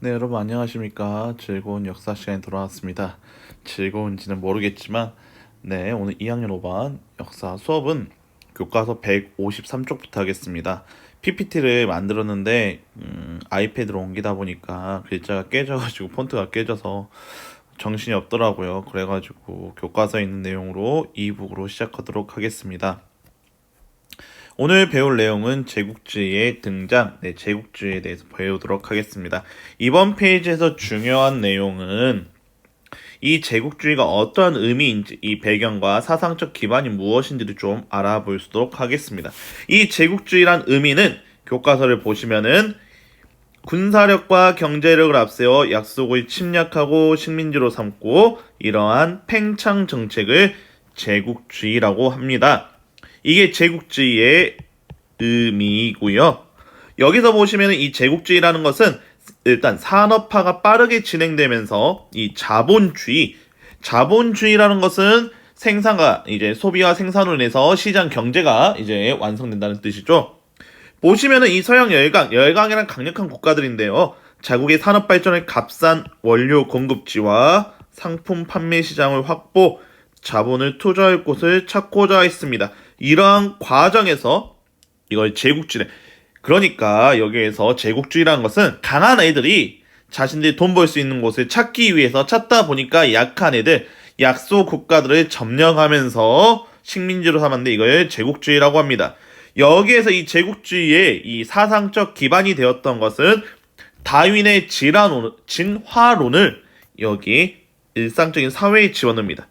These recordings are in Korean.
네, 여러분 안녕하십니까. 즐거운 역사 시간이 돌아왔습니다. 즐거운지는 모르겠지만, 네, 오늘 2학년 5반 역사 수업은 교과서 153쪽부터 하겠습니다. PPT를 만들었는데, 아이패드로 옮기다 보니까 글자가 깨져가지고 폰트가 깨져서 정신이 없더라고요. 그래가지고 교과서에 있는 내용으로 2북으로 시작하도록 하겠습니다. 오늘 배울 내용은 제국주의의 등장, 제국주의에 대해서 배우도록 하겠습니다. 이번 페이지에서 중요한 내용은 이 제국주의가 어떠한 의미인지, 이 배경과 사상적 기반이 무엇인지를 좀 알아보도록 하겠습니다. 이 제국주의란 의미는 교과서를 보시면은 군사력과 경제력을 앞세워 약속을 침략하고 식민지로 삼고 이러한 팽창 정책을 제국주의라고 합니다. 이게 제국주의의 의미이고요. 여기서 보시면 이 제국주의라는 것은 일단 산업화가 빠르게 진행되면서 이 자본주의라는 것은 생산과 이제 소비와 생산으로 인해서 시장 경제가 이제 완성된다는 뜻이죠. 보시면은 이 서양 열강이란 강력한 국가들인데요. 자국의 산업 발전을 값싼 원료 공급지와 상품 판매 시장을 확보, 자본을 투자할 곳을 찾고자 했습니다. 이러한 과정에서 이걸 제국주의. 그러니까 여기에서 제국주의라는 것은 강한 애들이 자신들이 돈 벌 수 있는 곳을 찾기 위해서 찾다 보니까 약한 애들, 약소 국가들을 점령하면서 식민지로 삼았는데 이걸 제국주의라고 합니다. 여기에서 이 제국주의의 이 사상적 기반이 되었던 것은 다윈의 진화론을 여기 일상적인 사회에 집어넣습니다.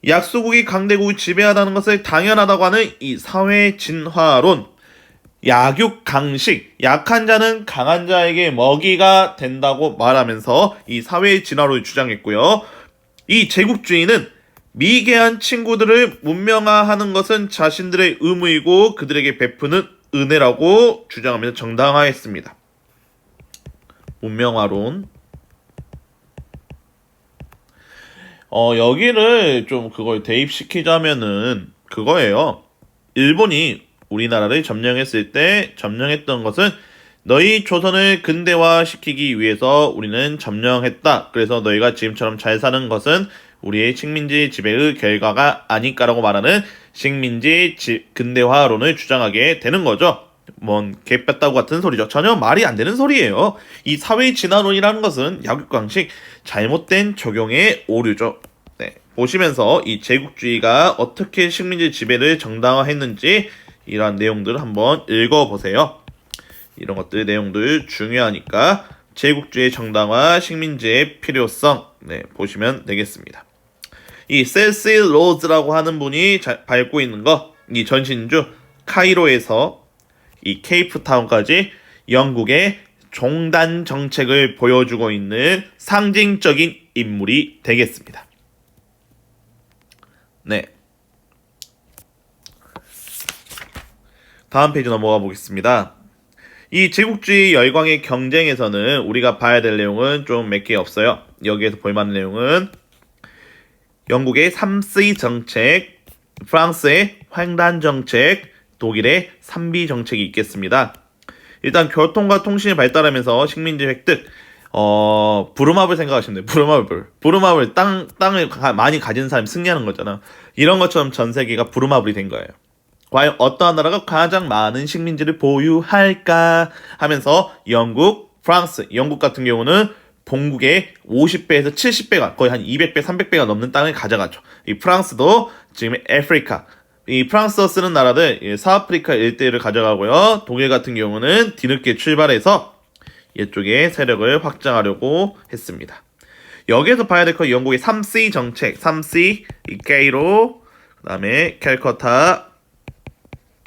약소국이 강대국을 지배하다는 것을 당연하다고 하는 이 사회 진화론, 약육강식, 약한 자는 강한 자에게 먹이가 된다고 말하면서 이 사회 진화론을 주장했고요. 이 제국주의는 미개한 친구들을 문명화하는 것은 자신들의 의무이고 그들에게 베푸는 은혜라고 주장하면서 정당화했습니다. 문명화론. 여기를 좀 그걸 대입시키자면은 그거예요. 일본이 우리나라를 점령했을 때 점령했던 것은 너희 조선을 근대화시키기 위해서 우리는 점령했다. 그래서 너희가 지금처럼 잘 사는 것은 우리의 식민지 지배의 결과가 아닐까라고 말하는 식민지 근대화론을 주장하게 되는 거죠. 뭔 개뺐다고 같은 소리죠. 전혀 말이 안 되는 소리예요. 이 사회 진화론이라는 것은 약육강식 잘못된 적용의 오류죠. 네, 보시면서 이 제국주의가 어떻게 식민지 지배를 정당화했는지 이러한 내용들을 한번 읽어보세요. 이런 것들 내용들 중요하니까 제국주의 정당화, 식민지의 필요성 보시면 되겠습니다. 이 세실 로즈라고 하는 분이 밟고 있는 거, 이 전신주 카이로에서 이 케이프타운까지 영국의 종단 정책을 보여주고 있는 상징적인 인물이 되겠습니다. 네. 다음 페이지 넘어가 보겠습니다. 이 제국주의 열광의 경쟁에서는 우리가 봐야 될 내용은 좀 몇 개 없어요. 여기에서 볼만한 내용은 영국의 3C 정책, 프랑스의 횡단 정책, 독일의 3B 정책이 있겠습니다. 일단 교통과 통신이 발달하면서 식민지 획득, 부루마블 생각하시면 돼요. 부루마블 땅을 많이 가진 사람이 승리하는 거잖아. 이런 것처럼 전 세계가 부루마블이 된 거예요. 과연 어떠한 나라가 가장 많은 식민지를 보유할까 하면서 영국 같은 경우는 본국의 50배에서 70배가 거의 한 200배, 300배가 넘는 땅을 가져가죠. 이 프랑스도 지금 아프리카, 이 프랑스어 쓰는 나라들 서아프리카 일대를 가져가고요. 독일 같은 경우는 뒤늦게 출발해서 이쪽에 세력을 확장하려고 했습니다. 여기에서 봐야 될 건 영국의 3C 정책, 3C, 이 케이로, 그 다음에 캘커타,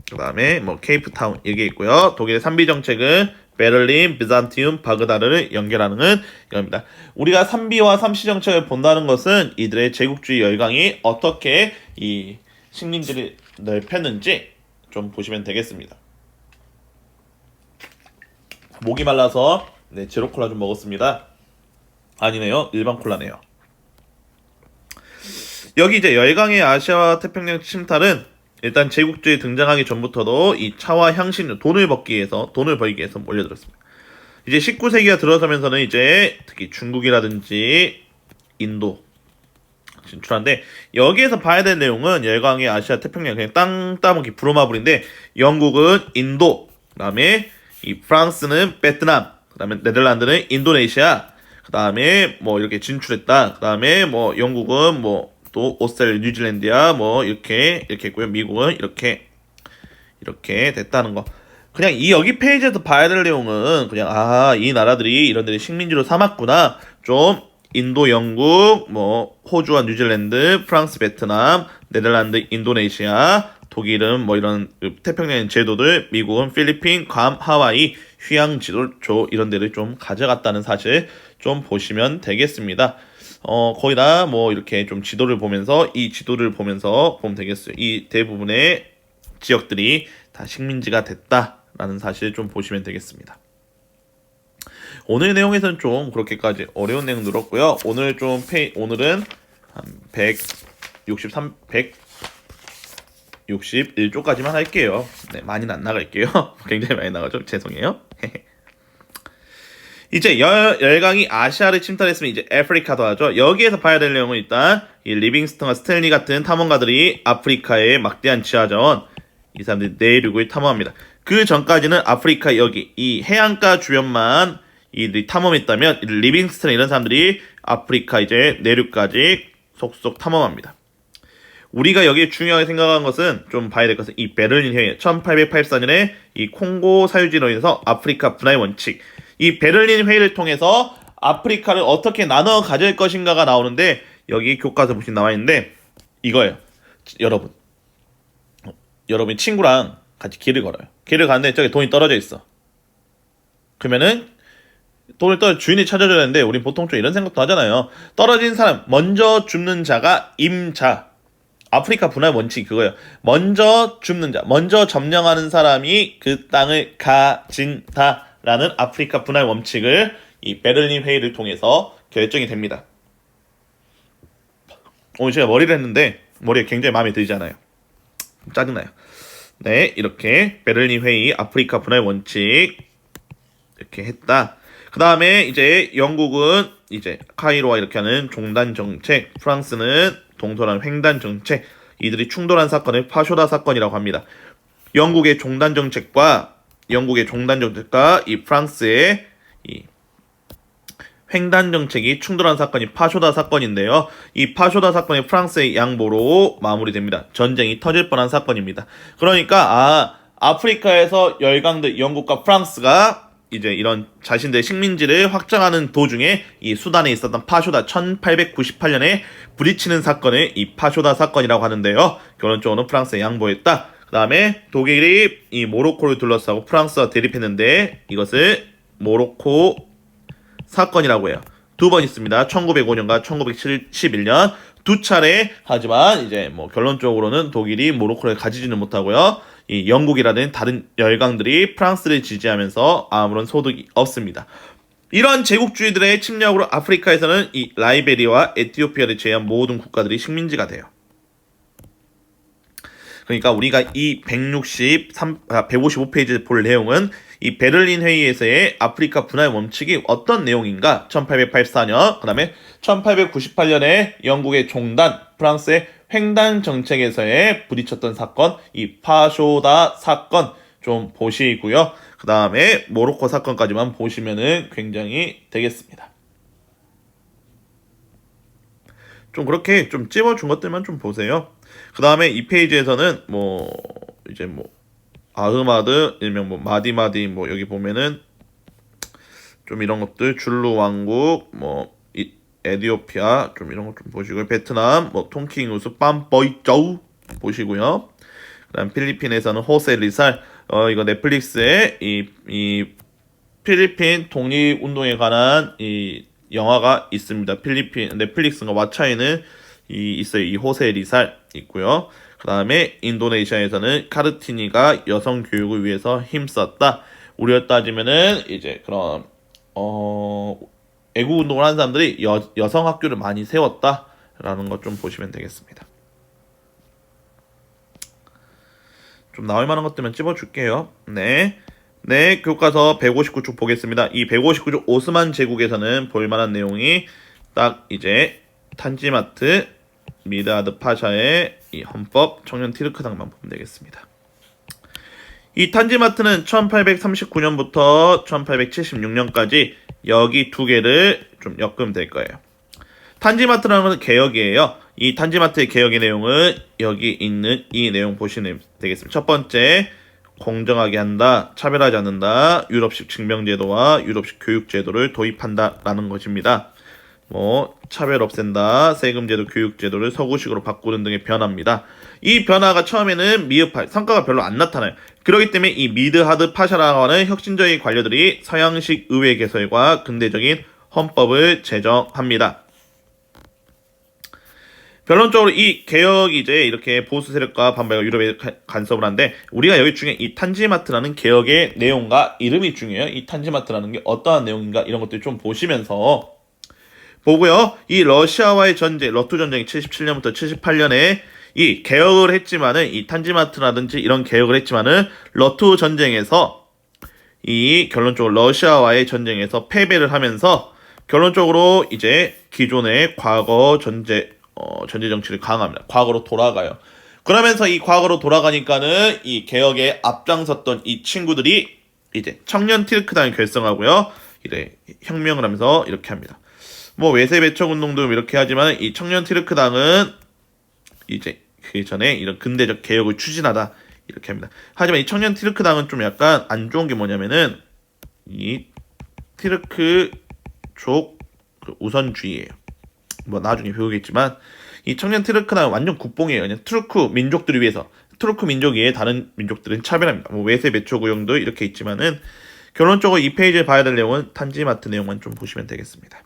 그 다음에 뭐 케이프타운 이게 있고요. 독일의 3B 정책은 베를린, 비잔티움, 바그다드를 연결하는 이겁니다. 우리가 3B와 3C 정책을 본다는 것은 이들의 제국주의 열강이 어떻게 이 식민지를 넓혔는지 좀 보시면 되겠습니다. 목이 말라서 제로 콜라 좀 먹었습니다. 아니네요. 일반 콜라네요. 여기 이제 열강의 아시아 태평양 침탈은 일단 제국주의 등장하기 전부터도 이 차와 향신료 돈을 벌기 위해서 몰려들었습니다. 이제 19세기가 들어서면서는 이제 특히 중국이라든지 인도 진출한데, 여기에서 봐야 될 내용은 열강의 아시아 태평양 그냥 땅 따먹기 부루마블인데, 영국은 인도, 그다음에 이 프랑스는 베트남, 그다음에 네덜란드는 인도네시아, 그다음에 뭐 이렇게 진출했다. 그다음에 뭐 영국은 뭐 또 오스트레일리아, 뉴질랜드야 뭐 이렇게 했고요. 미국은 이렇게 됐다는 거. 그냥 이 여기 페이지에서 봐야 될 내용은 그냥 이 나라들이 이런 데를 식민지로 삼았구나. 좀 인도, 영국, 뭐 호주와 뉴질랜드, 프랑스, 베트남, 네덜란드, 인도네시아, 독일은 뭐 이런 태평양 제도들, 미국은 필리핀, 괌, 하와이, 휴양 지도초 이런 데를 좀 가져갔다는 사실 좀 보시면 되겠습니다. 거의 다 뭐 이렇게 좀 지도를 보면서 보면 되겠어요. 이 대부분의 지역들이 다 식민지가 됐다라는 사실 좀 보시면 되겠습니다. 오늘 내용에서는 좀 그렇게까지 어려운 내용 늘었고요. 오늘은 한 161쪽까지만 할게요. 네, 많이는 안 나갈게요. 굉장히 많이 나가죠. 죄송해요. 이제 열강이 아시아를 침탈했으면 이제 아프리카도 하죠. 여기에서 봐야 될 내용은 일단 이 리빙스턴과 스탠리 같은 탐험가들이 아프리카의 막대한 지하자원, 이 사람들이 내륙을 탐험합니다. 그 전까지는 아프리카 여기 이 해안가 주변만 이 탐험했다면 리빙스턴 이런 사람들이 아프리카 이제 내륙까지 속속 탐험합니다. 우리가 여기 중요하게 생각한 것은 좀 봐야 될 것은 이 베를린 회의 1884년에 이 콩고 사유지로 인해서 아프리카 분할 원칙, 이 베를린 회의를 통해서 아프리카를 어떻게 나눠 가질 것인가가 나오는데, 여기 교과서 보시면 나와 있는데 이거예요. 여러분이 친구랑 같이 길을 걸어요. 길을 가는데 저기 돈이 떨어져 있어. 그러면은 주인이 찾아줘야 되는데, 우린 보통 좀 이런 생각도 하잖아요. 떨어진 사람 먼저 줍는 자가 임자. 아프리카 분할 원칙이 그거예요. 먼저 줍는 자, 먼저 점령하는 사람이 그 땅을 가진다라는 아프리카 분할 원칙을 이 베를린 회의를 통해서 결정이 됩니다. 오늘 제가 머리를 했는데 머리가 굉장히 마음에 들지 않아요. 짜증나요. 네, 이렇게 베를린 회의 아프리카 분할 원칙 이렇게 했다. 그 다음에 이제 영국은 이제 카이로와 이렇게 하는 종단 정책, 프랑스는 동서남 횡단 정책, 이들이 충돌한 사건을 파쇼다 사건이라고 합니다. 영국의 종단 정책과 이 프랑스의 이 횡단 정책이 충돌한 사건이 파쇼다 사건인데요. 이 파쇼다 사건이 프랑스의 양보로 마무리됩니다. 전쟁이 터질 뻔한 사건입니다. 그러니까 아프리카에서 열강들 영국과 프랑스가 이제 이런 자신들의 식민지를 확장하는 도중에 이 수단에 있었던 파쇼다 1898년에 부딪히는 사건을 이 파쇼다 사건이라고 하는데요. 결론적으로는 프랑스에 양보했다. 그 다음에 독일이 이 모로코를 둘러싸고 프랑스와 대립했는데 이것을 모로코 사건이라고 해요. 두 번 있습니다. 1905년과 1911년 두 차례. 하지만 이제 뭐 결론적으로는 독일이 모로코를 가지지는 못하고요. 이 영국이라든 다른 열강들이 프랑스를 지지하면서 아무런 소득이 없습니다. 이런 제국주의들의 침략으로 아프리카에서는 이 라이베리아와 에티오피아를 제외한 모든 국가들이 식민지가 돼요. 그러니까 우리가 이 155페이지 볼 내용은 이 베를린 회의에서의 아프리카 분할 원칙이 어떤 내용인가, 1884년, 그 다음에 1898년에 영국의 종단, 프랑스의 횡단 정책에서의 부딪혔던 사건, 이 파쇼다 사건 좀 보시고요. 그 다음에 모로코 사건까지만 보시면은 굉장히 되겠습니다. 좀 그렇게 좀 찝어준 것들만 좀 보세요. 그 다음에 이 페이지에서는 아흐마드, 일명 마디마디, 여기 보면은 좀 이런 것들, 줄루 왕국, 에디오피아, 좀 이런 것 좀 보시고요. 베트남, 통킹우스, 빰버이쩌우 보시고요. 그 다음 필리핀에서는 호세 리살, 이거 넷플릭스에 이 필리핀 독립운동에 관한 이 영화가 있습니다. 넷플릭스인가 왓챠에는 있어요. 이 호세 리살 있고요. 그 다음에 인도네시아에서는 카르티니가 여성 교육을 위해서 힘썼다. 우리로 따지면은 이제 그런 애국 운동을 하는 사람들이 여성 학교를 많이 세웠다라는 것 좀 보시면 되겠습니다. 좀 나올 만한 것들만 찝어줄게요. 네. 네, 교과서 159쪽 보겠습니다. 이 159쪽 오스만 제국에서는 볼만한 내용이 딱 이제 탄지마트, 미드하드 파샤의 이 헌법, 청년 티르크당만 보면 되겠습니다. 이 탄지마트는 1839년부터 1876년까지 여기 두 개를 좀 엮으면 될 거예요. 탄지마트라는 것은 개혁이에요. 이 탄지마트의 개혁의 내용은 여기 있는 이 내용 보시면 되겠습니다. 첫 번째, 공정하게 한다, 차별하지 않는다, 유럽식 징병제도와 유럽식 교육제도를 도입한다 라는 것입니다. 뭐 차별 없앤다, 세금제도, 교육제도를 서구식으로 바꾸는 등의 변화입니다. 이 변화가 처음에는 미흡할, 성과가 별로 안 나타나요. 그렇기 때문에 이 미드하드 파샤라고 하는 혁신적인 관료들이 서양식 의회 개설과 근대적인 헌법을 제정합니다. 결론적으로 이 개혁이 이제 이렇게 보수 세력과 반발과 유럽에 간섭을 하는데, 우리가 여기 중에 이 탄지마트라는 개혁의 내용과 이름이 중요해요. 이 탄지마트라는 게 어떠한 내용인가 이런 것들 좀 보시면서 보고요. 이 러시아와의 전쟁, 러투 전쟁이 77년부터 78년에 이 개혁을 했지만은, 이 탄지마트라든지 이런 개혁을 했지만은 러투 전쟁에서 이 결론적으로 러시아와의 전쟁에서 패배를 하면서 결론적으로 이제 기존의 과거 전제 정치를 강화합니다. 과거로 돌아가요. 그러면서 이 과거로 돌아가니까는 이 개혁에 앞장섰던 이 친구들이 이제 청년 티르크당을 결성하고요. 이제 혁명을 하면서 이렇게 합니다. 뭐 외세 배척 운동도 이렇게 하지만 이 청년 티르크당은 이제 그 전에 이런 근대적 개혁을 추진하다 이렇게 합니다. 하지만 이 청년 티르크당은 좀 약간 안 좋은 게 뭐냐면은 이 티르크족 우선주의예요. 뭐 나중에 배우겠지만 이 청년 티르크당은 완전 국뽕이에요. 그냥 투르크 민족들을 위해서, 투르크 민족 외에 다른 민족들은 차별합니다. 뭐 외세 배척 우영도 이렇게 있지만은 결론적으로 이 페이지에 봐야 될 내용은 탄지마트 내용만 좀 보시면 되겠습니다.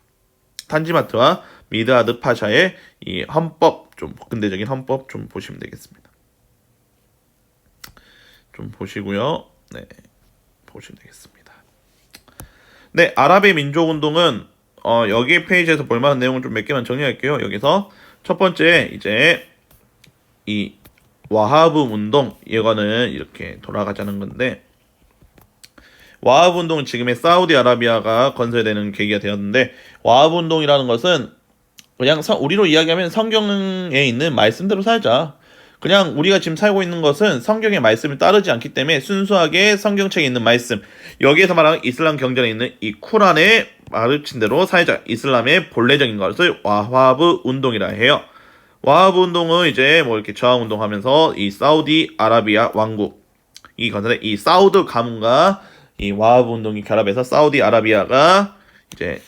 탄지마트와 미드하드 파샤의 이 헌법, 좀 근대적인 헌법 좀 보시면 되겠습니다. 좀 보시고요. 네, 보시면 되겠습니다. 네, 아랍의 민족운동은 여기 페이지에서 볼만한 내용을 좀 몇 개만 정리할게요. 여기서 첫 번째 이제 이 와하브 운동, 이거는 이렇게 돌아가자는 건데, 와하브 운동은 지금의 사우디아라비아가 건설되는 계기가 되었는데, 와하브 운동이라는 것은 그냥 우리로 이야기하면 성경에 있는 말씀대로 살자. 그냥 우리가 지금 살고 있는 것은 성경의 말씀을 따르지 않기 때문에 순수하게 성경책에 있는 말씀, 여기에서 말하는 이슬람 경전에 있는 이 쿠란의 가르친 대로 살자. 이슬람의 본래적인 것을 와하브 운동이라 해요. 와하브 운동은 이제 뭐 이렇게 저항 운동하면서 이 사우디 아라비아 왕국, 이 건설에 이 사우드 가문과 이 와하브 운동이 결합해서 사우디 아라비아가 이제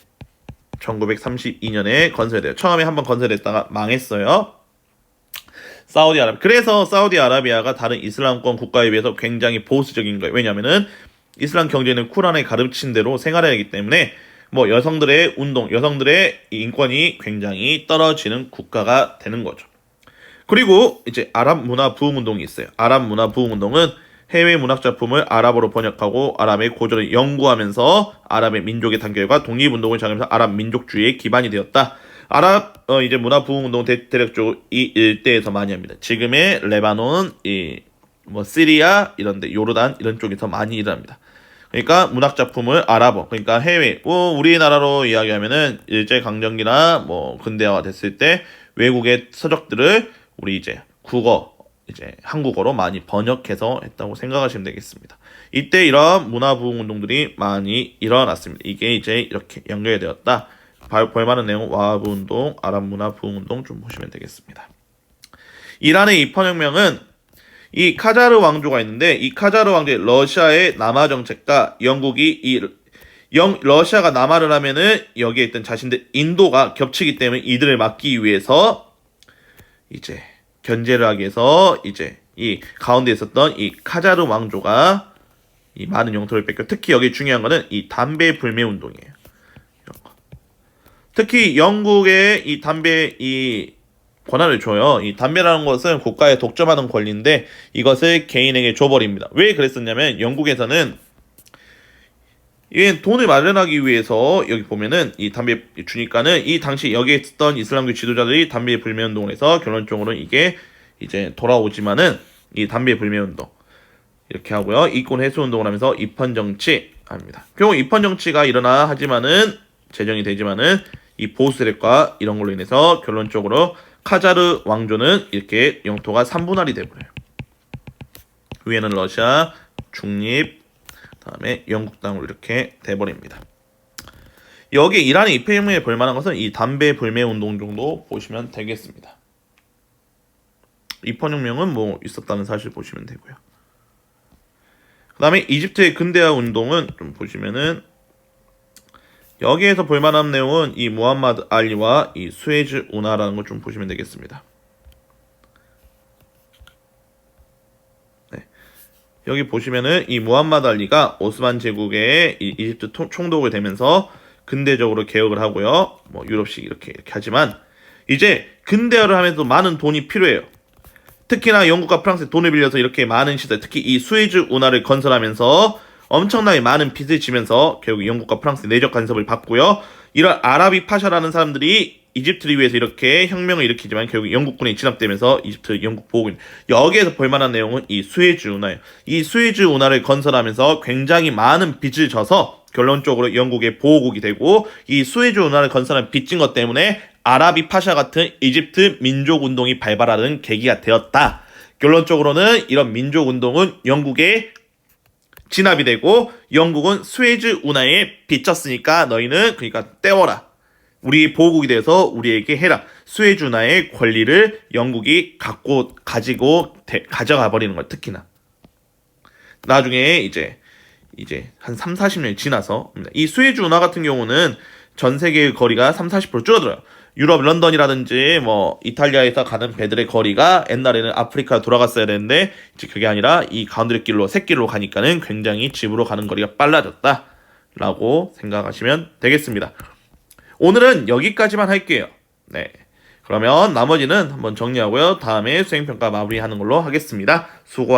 1932년에 건설돼요. 처음에 한번 건설됐다가 망했어요. 그래서 사우디아라비아가 다른 이슬람권 국가에 비해서 굉장히 보수적인 거예요. 왜냐면은 이슬람 경제는 쿠란에 가르친 대로 생활해야 하기 때문에 뭐 여성들의 운동, 여성들의 인권이 굉장히 떨어지는 국가가 되는 거죠. 그리고 이제 아랍 문화 부흥 운동이 있어요. 아랍 문화 부흥 운동은 해외 문학 작품을 아랍어로 번역하고 아랍의 고전을 연구하면서 아랍의 민족의 단결과 독립운동을 장면서 아랍 민족주의의 기반이 되었다. 아랍 이제 문화 부흥 운동 대략적으로 이 일대에서 많이 합니다. 지금의 레바논, 이 뭐 시리아 이런데, 요르단 이런 쪽에서 많이 일어납니다. 그러니까 문학 작품을 아랍어, 그러니까 해외, 우리나라로 이야기하면은 일제 강점기나 뭐 근대화가 됐을 때 외국의 서적들을 우리 이제 국어, 이제 한국어로 많이 번역해서 했다고 생각하시면 되겠습니다. 이때 이런 문화 부흥 운동들이 많이 일어났습니다. 이게 이제 이렇게 연결되었다. 볼만한 내용 와하브 운동, 아랍 문화 부흥 운동 좀 보시면 되겠습니다. 이란의 입헌혁명은 이 카자르 왕조가 있는데, 이 카자르 왕조의 러시아의 남하 정책과 영국이 러시아가 남하를 하면은 여기에 있던 자신들 인도가 겹치기 때문에 이들을 막기 위해서 이제 견제를 하기 위해서 이제 이 가운데 있었던 이 카자르 왕조가 이 많은 영토를 뺏겨, 특히 여기 중요한 거는 이 담배 불매 운동이에요. 이런 거. 특히 영국의 이 담배 이 권한을 줘요. 이 담배라는 것은 국가에 독점하는 권리인데 이것을 개인에게 줘버립니다. 왜 그랬었냐면 영국에서는 이 돈을 마련하기 위해서 여기 보면은 이 담배 주니까는 이 당시 여기에 있었던 이슬람교 지도자들이 담배 불매 운동을 해서 결론적으로 이게 이제 돌아오지만은 이 담배 불매 운동 이렇게 하고요. 이권 해소 운동을 하면서 입헌 정치 합니다. 결국 입헌 정치가 일어나 하지만은 제정이 되지만은 이 보수 세력과 이런 걸로 인해서 결론적으로 카자르 왕조는 이렇게 영토가 3분할이 돼버려요. 위에는 러시아, 중립, 다음에 영국 땅으로 이렇게 돼버립니다. 여기 이란이 입헌혁명에 볼만한 것은 이 담배 불매 운동 정도 보시면 되겠습니다. 입헌혁명은 뭐 있었다는 사실 보시면 되고요. 그 다음에 이집트의 근대화 운동은 좀 보시면은 여기에서 볼만한 내용은 이 무함마드 알리와 이 수에즈 운하라는 걸 좀 보시면 되겠습니다. 네. 여기 보시면은 이 무함마드 알리가 오스만 제국의 이 이집트 총독이 되면서 근대적으로 개혁을 하고요. 뭐 유럽식 이렇게 하지만 이제 근대화를 하면서 많은 돈이 필요해요. 특히나 영국과 프랑스에 돈을 빌려서 이렇게 많은 시설, 특히 이 수에즈 운하를 건설하면서 엄청나게 많은 빚을 지면서 결국 영국과 프랑스의 내적 간섭을 받고요. 이런 아라비 파샤라는 사람들이 이집트를 위해서 이렇게 혁명을 일으키지만 결국 영국군에 진압되면서 이집트 영국 보호군. 여기에서 볼만한 내용은 이 수에즈 운하예요. 이 수에즈 운하를 건설하면서 굉장히 많은 빚을 져서 결론적으로 영국의 보호국이 되고 이 수에즈 운하를 건설한 빚진 것 때문에 아라비 파샤 같은 이집트 민족운동이 발발하는 계기가 되었다. 결론적으로는 이런 민족운동은 영국의 진압이 되고 영국은 수에즈 운하에 빚졌으니까 너희는 그러니까 떼워라. 우리 보호국이 돼서 우리에게 해라. 수에즈 운하의 권리를 영국이 가져가 버리는 걸 특히나. 나중에 이제 한 3, 40년이 지나서 이 수에즈 운하 같은 경우는 전 세계의 거리가 3, 40% 줄어들어요. 유럽 런던이라든지 뭐 이탈리아에서 가는 배들의 거리가 옛날에는 아프리카 돌아갔어야 되는데 이제 그게 아니라 이 가운데 길로 샛길로 가니까는 굉장히 집으로 가는 거리가 빨라졌다 라고 생각하시면 되겠습니다. 오늘은 여기까지만 할게요. 네, 그러면 나머지는 한번 정리하고요. 다음에 수행평가 마무리하는 걸로 하겠습니다. 수고